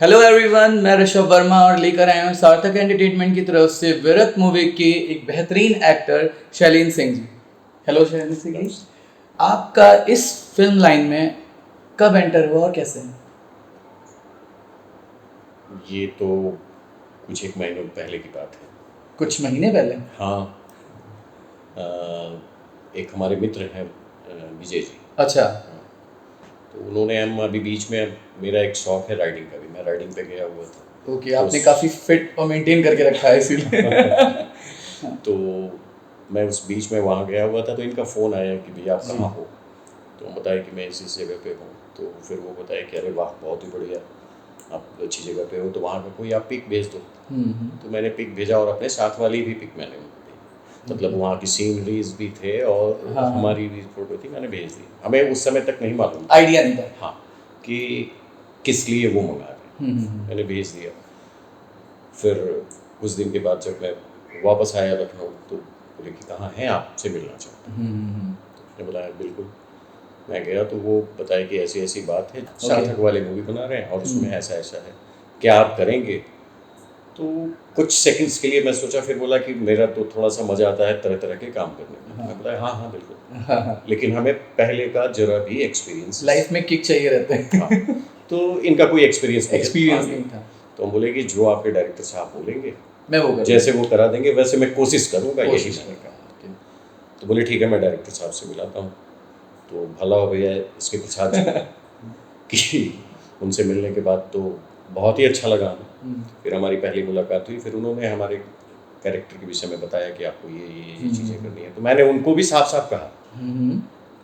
Hello everyone, मैं ऋषभ वर्मा और लेकर आया हूँ सार्थक एंटरटेनमेंट की तरफ से विरत मूवी की एक बेहतरीन एक्टर शैलीन सिंह जी। हेलो शैलीन सिंह जी, आपका इस फिल्म लाइन में कब एंटर हुआ और कैसे? ये तो कुछ एक महीने पहले की बात है। कुछ महीने पहले? हाँ। अ, एक हमारे मित्र हैं, विजय जी। अच्छा। हाँ, तो उन्होंने हम अभी बीच में, मेरा एक शौक है राइडिंग का भी, मैं राइडिंग पे गया हुआ था। ओके, तो आपने काफ़ी फिट और मेंटेन करके रखा है इसीलिए। तो मैं उस बीच में वहाँ गया हुआ था, तो इनका फ़ोन आया कि भैया आप जी। कहाँ हो। तो हम बताया कि मैं इस जगह पे हूँ। तो फिर वो बताया कि अरे वाह, बहुत ही बढ़िया, आप अच्छी जगह पे हो, तो वहाँ का कोई आप पिक भेज दो। तो मैंने पिक भेजा और अपने साथ वाली भी पिक मैंने उनको दी, मतलब वहाँ की सीनरीज भी थे और हाँ, हाँ। हमारी भी फोटो थी, मैंने भेज दी। हमें उस समय तक नहीं मालूम था, आइडिया नहीं था। हाँ, कि किस लिए वो मंगा रहे हैं। मैंने भेज दिया। फिर कुछ दिन के बाद जब मैं वापस आया लखनऊ, तो बोले कि कहाँ हैं, आपसे मिलना चाहता हूँ। तो उसने बताया बिल्कुल। मैं गया तो वो बताया कि ऐसी ऐसी बात है, सार्थक वाले मूवी बना रहे हैं और उसमें ऐसा ऐसा है, क्या आप करेंगे। तो कुछ सेकंड्स के लिए मैं सोचा, फिर बोला कि मेरा तो थोड़ा सा मज़ा आता है तरह तरह के काम करने में। मैं बोला हाँ हाँ बिल्कुल, हाँ, हाँ। लेकिन हमें पहले का जरा भी एक्सपीरियंस, लाइफ में किक चाहिए रहता है। हाँ, तो इनका कोई एक्सपीरियंस एक्सपीरियंस नहीं था। तो हम बोले कि जो आपके डायरेक्टर साहब बोलेंगे, मैं वो कर जैसे वो करा देंगे वैसे मैं कोशिश करूँगा, यही कोशिश मैंने करूँगा। कहा। तो बोले ठीक है, मैं डायरेक्टर साहब से मिलाता हूँ। तो भला हो भैया इसके पीछे आज कि उनसे मिलने के बाद तो बहुत ही अच्छा लगा हमें। फिर हमारी पहली मुलाकात हुई, फिर उन्होंने हमारे कैरेक्टर के विषय में बताया कि आपको ये चीज़ें करनी है। तो मैंने उनको भी साफ साफ कहा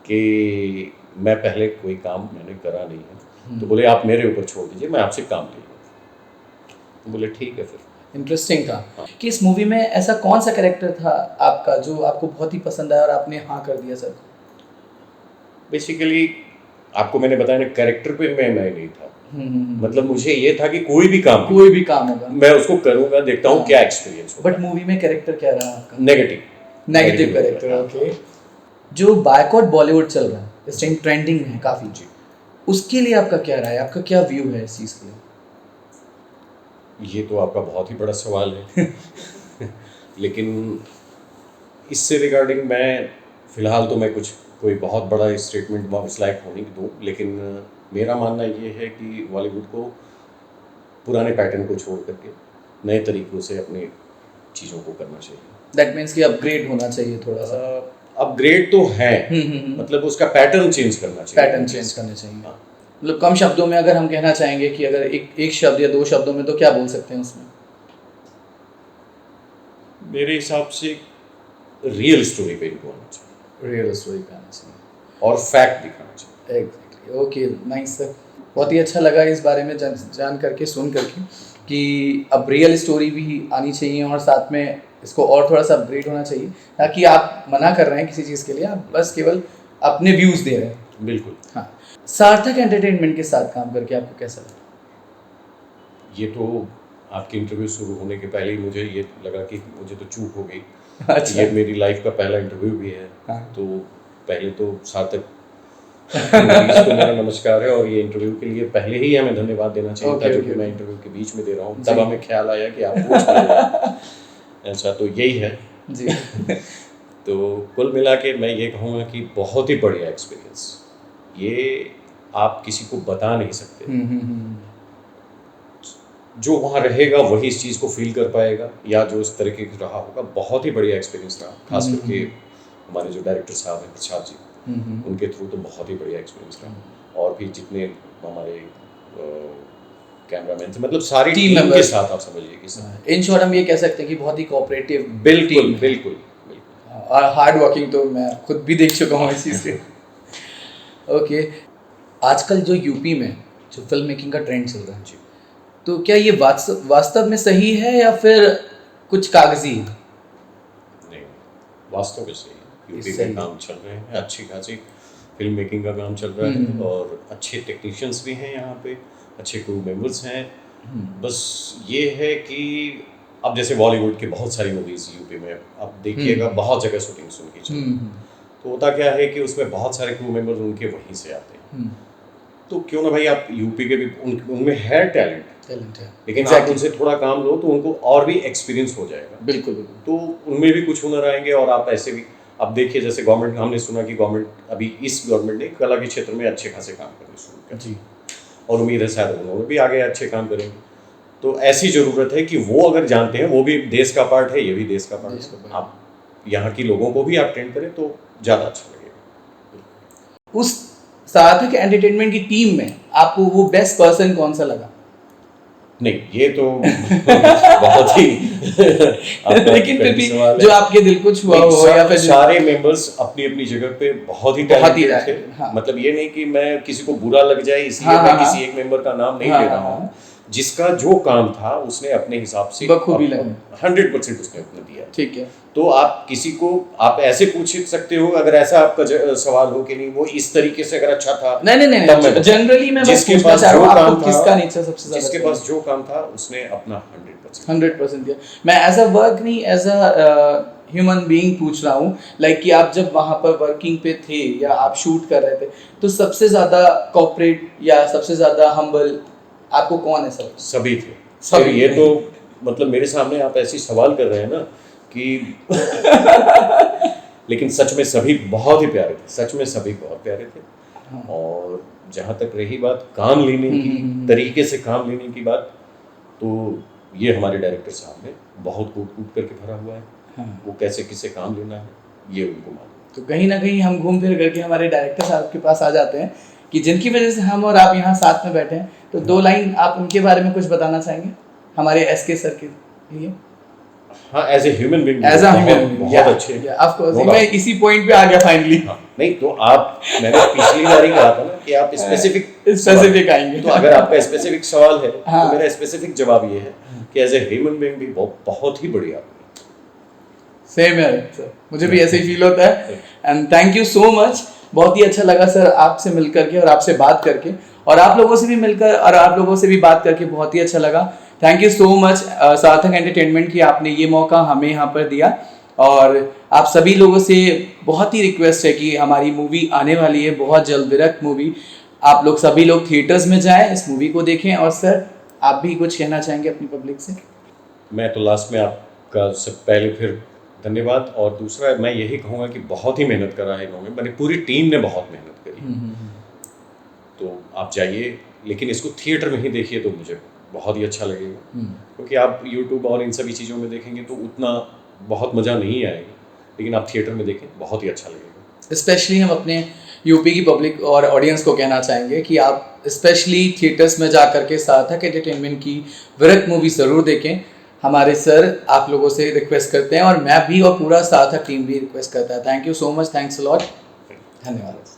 कि मैं पहले कोई काम मैंने करा नहीं है, तो बोले आप मेरे ऊपर छोड़ दीजिए, मैं आपसे काम ले लूँगा। तो बोले ठीक है फिर। इंटरेस्टिंग था कि इस मूवी में ऐसा कौन सा कैरेक्टर था आपका जो आपको बहुत ही पसंद आया और आपने हाँ कर दिया सर? बेसिकली आपको मैंने बताया ना, कैरेक्टर पे मैं नहीं था। मतलब मुझे ये था कि कोई भी काम होगा मैं उसको करूंगा, देखता हूँ क्या एक्सपीरियंस होता बट मूवी में कैरेक्टर क्या रहा आपका? है। Negative negative character, okay. जो बायकॉट बॉलीवुड चल रहा है इस टाइम, ट्रेंडिंग में है काफी, जी। उसके लिए आपका क्या राय है, आपका क्या व्यू है इस चीज के लिए? ये तो आपका बहुत ही बड़ा सवाल है। लेकिन इससे रिगार्डिंग मैं फ़िलहाल तो मैं कुछ कोई बहुत बड़ा स्टेटमेंट इस लायक होने की दूँ, लेकिन मेरा मानना ये है कि बॉलीवुड को पुराने पैटर्न को छोड़ करके नए तरीक़ों से अपनी चीज़ों को करना चाहिए। दैट मीन्स कि अपग्रेड होना चाहिए थोड़ा सा। अपग्रेड तो है, मतलब उसका पैटर्न चेंज करना चाहिए। पैटर्न चेंज करने चाहिए। हाँ। मतलब कम शब्दों में अगर हम कहना चाहेंगे कि अगर एक शब्द या दो शब्दों में, तो क्या बोल सकते हैं उसमें? मेरे हिसाब से रियल स्टोरी पे इनको आना चाहिए, रियल स्टोरी पे आना चाहिए और फैक्ट दिखाना चाहिए। Exactly, okay, nice sir. बहुत ही अच्छा लगा इस बारे में जान करके, सुन करके कि अब रियल स्टोरी भी आनी चाहिए और साथ में इसको और थोड़ा सा अपग्रेड होना चाहिए, ताकि आप मना कर रहे हैं किसी चीज़ के लिए, आप बस केवल अपने व्यूज़ दे रहे हैं। बिल्कुल। हाँ। सार्थक एंटरटेनमेंट के साथ काम करके आपको कैसा लगा? ये तो आपकी इंटरव्यू शुरू होने के पहले ही मुझे ये लगा कि मुझे तो चूक हो गई। अच्छा। ये मेरी लाइफ का पहला इंटरव्यू भी है। हाँ। तो पहले तो सार्थक मूवीज को मेरा नमस्कार है, और ये इंटरव्यू के लिए पहले ही हमें धन्यवाद देना चाहिए था, जो कि मैं इंटरव्यू के बीच में दे रहा हूँ। तब हमें ख्याल आया कि आप पूछ लिए। ऐसा तो यही है जी। तो कुल मिला के मैं ये कहूँगा कि बहुत ही बढ़िया एक्सपीरियंस, ये आप किसी को बता नहीं सकते। जो वहाँ रहेगा वही इस चीज़ को फील कर पाएगा, या जो इस तरीके का रहा होगा। बहुत ही बढ़िया एक्सपीरियंस रहा, खास करके हमारे जो डायरेक्टर साहब हैं प्रसाद जी, उनके थ्रू तो बहुत ही बढ़िया एक्सपीरियंस रहा। और भी जितने हमारे कैमरामैन थे, मतलब सारी टीम के साथ आप समझिए कि सब, इन शॉर्ट हम ये कह सकते हैं कि बहुत ही कोऑपरेटिव। बिल्कुल बिल्कुल। और हार्ड वर्किंग तो मैं खुद भी देख चुका हूँ इस चीज़ से। ओके। आजकल जो यूपी में जो फिल्म मेकिंग का ट्रेंड चल रहा है, तो क्या ये वास्तव में सही है या फिर कुछ कागजी है? नहीं, वास्तव में सही है। यूपी में काम चल रहे हैं, अच्छी खासी फिल्म मेकिंग का काम चल रहा है, और अच्छे टेक्नीशियंस भी हैं यहाँ पे, अच्छे क्रू मेंबर्स हैं। बस ये है कि अब जैसे बॉलीवुड की बहुत सारी मूवीज़ यूपी में आप देखिएगा, बहुत जगह शूटिंग्स उनकी चल रही है। तो होता क्या है कि उसमें बहुत सारे क्रू मेंबर्स उनके वहीं से आते हैं। तो क्यों ना भाई आप यूपी के भी, उनमें है टैलेंट, टैलेंट है। लेकिन आप Exactly. उनसे थोड़ा काम लो तो उनको और भी एक्सपीरियंस हो जाएगा, बिल्कुल बिल्कुल। तो उनमें भी कुछ हुनर आएंगे। और आप ऐसे भी अब देखिए, जैसे गवर्नमेंट, हमने सुना कि गवर्नमेंट अभी इस गवर्नमेंट ने कला के क्षेत्र में अच्छे खासे काम करने शुरू किया जी। और उम्मीद है शायद उन्होंने भी आगे अच्छे काम करेंगे। तो ऐसी ज़रूरत है कि वो अगर जानते हैं, वो भी देश का पार्ट है, ये भी देश का पार्ट है, आप यहाँ की लोगों को भी आप ट्रेंड करें तो ज़्यादा अच्छा लगेगा। उस सार्थक एंटरटेनमेंट की टीम में आपको वो बेस्ट पर्सन कौन सा लगा? नहीं, ये तो बहुत ही लेकिन फिर भी जो आपके दिल को छुआ हो, या फिर सारे मेंबर्स अपनी अपनी जगह पे बहुत ही टैलेंटेड थे। हाँ। मतलब ये नहीं कि मैं किसी को बुरा लग जाए इसलिए मैं किसी एक मेंबर का नाम नहीं ले रहा हूँ। जिसका जो काम था उसने अपने हिसाब से बखूबी लगा, 100% उसने अपना दिया। ठीक है। तो आप किसी को आप ऐसे पूछ सकते हो, अगर ऐसा आपका सवाल हो कि नहीं वो इस तरीके से अगर अच्छा था, नहीं, जनरली मैं बस पूछना चाह रहा हूँ आपको किसका नेचर सबसे ज्यादा, जिसके पास जो काम था उसने अपना 100% दिया। मैं एज अ वर्क नहीं, एज अ ह्यूमन बीइंग पूछ रहा हूँ, लाइक कि आप जब वहाँ पर वर्किंग पे थे या आप शूट कर रहे थे, तो सबसे ज्यादा कॉर्पोरेट या सबसे ज्यादा हम्बल आपको कौन है? सर सभी थे। सभी। ये तो मतलब मेरे सामने आप ऐसी सवाल कर रहे हैं ना कि लेकिन सच में सभी बहुत ही प्यारे थे, सच में सभी बहुत प्यारे थे। हाँ। और जहाँ तक रही बात काम लेने की, तरीके से काम लेने की बात, तो ये हमारे डायरेक्टर साहब ने बहुत कूट करके भरा हुआ है। हाँ। वो कैसे किसे काम लेना है ये उनको मालूम। तो कहीं ना कहीं हम घूम फिर करके हमारे डायरेक्टर साहब के पास आ जाते हैं कि जिनकी वजह से हम और आप यहाँ साथ में बैठे हैं। तो 2 लाइन आप उनके बारे में कुछ बताना चाहेंगे हमारे एसके सर के लिए? हाँ, एज ए ह्यूमन बीइंग बहुत अच्छे हैं। ऑफ कोर्स, मैं इसी पॉइंट पे आ गया फाइनली। हाँ, नहीं तो आप, मैंने पिछली बार ही कहा था ना कि आप स्पेसिफिक आएंगे। तो अगर आपका स्पेसिफिक सवाल है हाँ। तो मेरा स्पेसिफिक जवाब ये है कि एज ए ह्यूमन बीइंग भी बहुत ही बढ़िया। सेम है सर, मुझे भी ऐसे ही फील होता है। And thank you so much, बहुत ही अच्छा लगा सर आपसे मिल करके और आपसे बात करके, और आप लोगों से भी मिलकर और आप लोगों से भी बात करके बहुत ही अच्छा लगा। थैंक यू सो मच सार्थक एंटरटेनमेंट की, आपने ये मौका हमें यहाँ पर दिया। और आप सभी लोगों से बहुत ही रिक्वेस्ट है कि हमारी मूवी आने वाली है बहुत जल्द, विरक्त मूवी। आप लोग सभी लोग थिएटर्स में जाएं, इस मूवी को देखें। और सर आप भी कुछ कहना चाहेंगे अपनी पब्लिक से? मैं तो लास्ट में आपका सब पहले फिर धन्यवाद, और दूसरा मैं यही कहूँगा कि बहुत ही मेहनत करा है इन्होंने, मैंने पूरी टीम ने बहुत मेहनत करी। तो आप जाइए, लेकिन इसको थिएटर में ही देखिए तो मुझे बहुत ही अच्छा लगेगा, क्योंकि आप यूट्यूब और इन सभी चीज़ों में देखेंगे तो उतना बहुत मज़ा नहीं आएगा, लेकिन आप थिएटर में देखें बहुत ही अच्छा लगेगा। स्पेशली हम अपने यूपी की पब्लिक और ऑडियंस को कहना चाहेंगे कि आप स्पेशली थिएटर्स में जा करके सार्थक एंटरटेनमेंट की विरक्त मूवी ज़रूर देखें। हमारे सर आप लोगों से रिक्वेस्ट करते हैं, और मैं भी और पूरा सार्थक टीम भी रिक्वेस्ट करता है। Thank you so much, thanks a lot, धन्यवाद।